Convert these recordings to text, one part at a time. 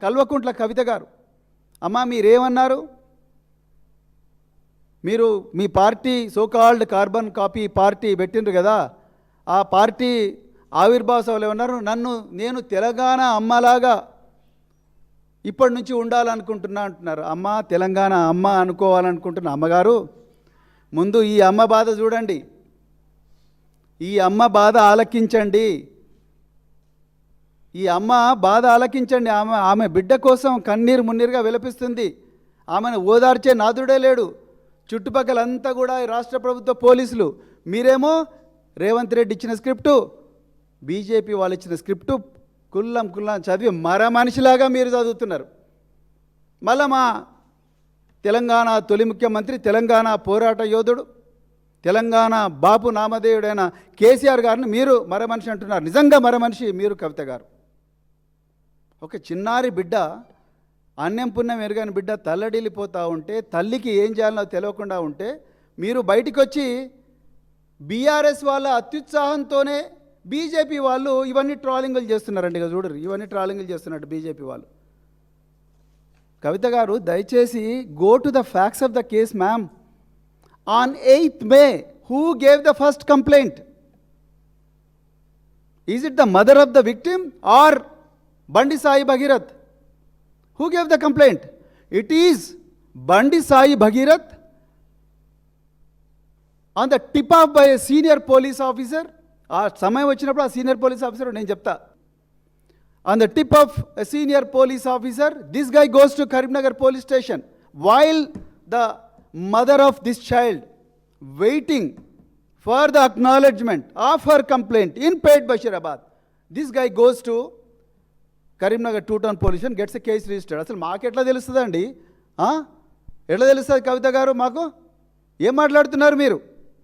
కల్వకుంట్ల కవిత గారు, అమ్మా మీరేమన్నారు? మీరు మీ party so called carbon copy party పెట్టిండ్రు కదా, ఆ పార్టీ ఆవిర్భావ సభలో ఏమన్నారు? నేను తెలంగాణ అమ్మలాగా ఇప్పటి నుంచి ఉండాలనుకుంటున్నా అంటున్నారు. అమ్మ తెలంగాణ అమ్మ అనుకోవాలనుకుంటున్న అమ్మగారు, ముందు ఈ అమ్మ బాధ చూడండి, ఈ అమ్మ బాధ ఆలకించండి, ఈ అమ్మ బాధ ఆలకించండి. ఆమె బిడ్డ కోసం కన్నీరు మున్నీరుగా విలపిస్తుంది. ఆమెను ఓదార్చే నాదుడే లేడు. చుట్టుపక్కలంతా కూడా రాష్ట్ర ప్రభుత్వ పోలీసులు, మీరేమో రేవంత్ రెడ్డి ఇచ్చిన స్క్రిప్టు, బీజేపీ వాళ్ళు ఇచ్చిన స్క్రిప్టు కుల్లం చదివి మనిషిలాగా మీరు చదువుతున్నారు. మళ్ళా మా తెలంగాణ తొలి ముఖ్యమంత్రి, తెలంగాణ పోరాట యోధుడు, తెలంగాణ బాపు నామధేయుడైన కేసీఆర్ గారిని మీరు మనిషి అంటున్నారు. నిజంగా మనిషి మీరు కవిత గారు. ఒక చిన్నారి బిడ్డ, అన్నం పుణ్యం ఎరగని బిడ్డ తల్లడిల్లిపోతూ ఉంటే, తల్లికి ఏం చేయాలో తెలియకుండా ఉంటే, మీరు బయటికి వచ్చి బీఆర్ఎస్ వాళ్ళ అత్యుత్సాహంతోనే బీజేపీ వాళ్ళు ఇవన్నీ ట్రాలింగులు చేస్తున్నారండి. ఇక చూడరు, ఇవన్నీ ట్రాలింగులు చేస్తున్నట్టు బీజేపీ వాళ్ళు. కవిత గారు దయచేసి go to the facts of the case ma'am. On 8th May, who gave the first complaint? Is it the mother of the victim or Bandi Sai Bhagirath? Who gave the complaint? It is Bandi Sai Bhagirath on the tip off by a senior police officer. ఆ సమయం వచ్చినప్పుడు ఆ senior police officer నేను చెప్తా. On the tip of a senior police officer, this guy goes to Karimnagar police station while the mother of this child waiting for the acknowledgement of her complaint in Pet Bashirabad. This guy goes to Karimnagar two-town police station, gets a case registered. అసలు మాకు ఎట్లా తెలుస్తుందండి? ఎట్లా తెలుస్తుంది కవిత గారు? మాకు ఏం మాట్లాడుతున్నారు మీరు?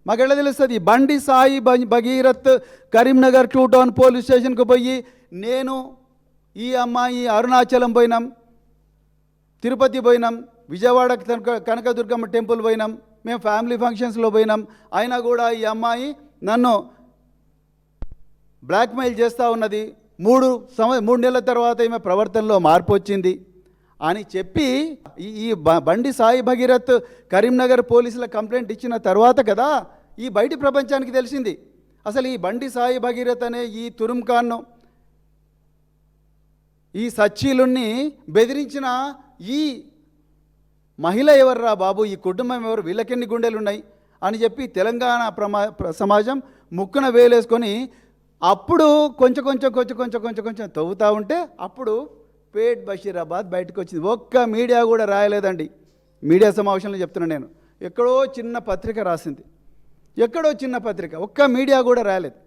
మాకు ఎట్లా తెలుస్తుంది? బండి సాయి భగీరథ్ కరీంనగర్ టూ-టౌన్ పోలీస్ స్టేషన్కి పోయి, నేను ఈ అమ్మాయి అరుణాచలం పోయినాం, తిరుపతి పోయినాం, విజయవాడ కనకదుర్గమ్మ టెంపుల్ పోయినాం, మేము ఫ్యామిలీ ఫంక్షన్స్లో పోయినాం, అయినా కూడా ఈ అమ్మాయి నన్ను బ్లాక్మెయిల్ చేస్తూ ఉన్నది, 3 నెలల తర్వాత ఈమె ప్రవర్తనలో మార్పు వచ్చింది అని చెప్పి ఈ బండి సాయి భగీరథ్ కరీంనగర్ పోలీసుల కంప్లైంట్ ఇచ్చిన తర్వాత కదా ఈ బయటి ప్రపంచానికి తెలిసింది. అసలు ఈ బండి సాయి భగీరథ్ అనే ఈ తురుంఖాన్ను, ఈ సచ్చీలుని బెదిరించిన ఈ మహిళ ఎవర్రా బాబు, ఈ కుటుంబం ఎవరు, వీళ్ళకెన్ని గుండెలు ఉన్నాయి అని చెప్పి తెలంగాణ సమాజం ముక్కున వేలేసుకొని అప్పుడు కొంచెం తవ్వుతూ ఉంటే అప్పుడు పేట్ బషీరాబాద్ బయటకు వచ్చింది. ఒక్క మీడియా కూడా రాయలేదండి. మీడియా సమావేశంలో చెప్తున్నాను నేను. ఎక్కడో చిన్న పత్రిక రాసింది, ఎక్కడో చిన్న పత్రిక, ఒక్క మీడియా కూడా రాయలేదు.